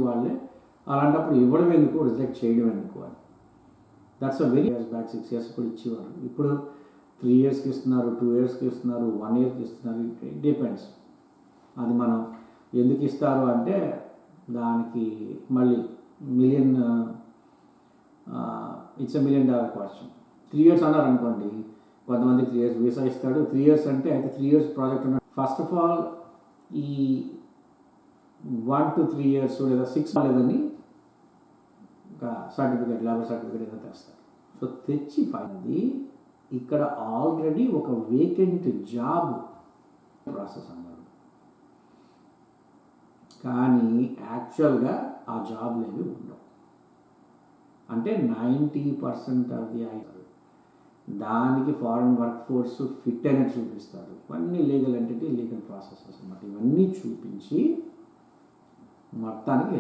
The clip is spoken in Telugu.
వాళ్ళే అలాంటప్పుడు ఇవ్వడం ఎందుకు, రిజెక్ట్ చేయడం ఎందుకు అని. That's a very years back 6 years కూడా ఇచ్చేవారు. ఇప్పుడు 3 yearsకి ఇస్తున్నారు, 2 yearsకి ఇస్తున్నారు, 1 yearకి ఇస్తున్నారు. It depends. అది మనం ఎందుకు ఇస్తారు అంటే దానికి మళ్ళీ million it's $1 million question. 3 years అన్నారు అనుకోండి, కొంతమంది 3 years వీసా ఇస్తాడు. 3 years అంటే అయితే 3 years ప్రాజెక్ట్ ఉన్న ఫస్ట్ ఆఫ్ ఆల్ ఈ 1 to 3 years లేదా 6 లేదని ఒక సర్టిఫికేట్, లేబర్ సర్టిఫికేట్ ఏదో తెస్తారు. సో తెచ్చి ఫైనది ఇక్కడ ఆల్రెడీ ఒక వేకెంట్ జాబ్ ప్రాసెస్ అన్నారు. కానీ యాక్చువల్గా ఆ జాబ్లు ఏవి ఉండవు. అంటే 90% అది అవుతారు. దానికి ఫారెన్ వర్క్ ఫోర్స్ ఫిట్ అయినట్టు చూపిస్తారు. ఇవన్నీ లీగల్ ఎంటిటీ, లీగల్ ప్రాసెసెస్ అన్నమాట. ఇవన్నీ చూపించి మొత్తానికి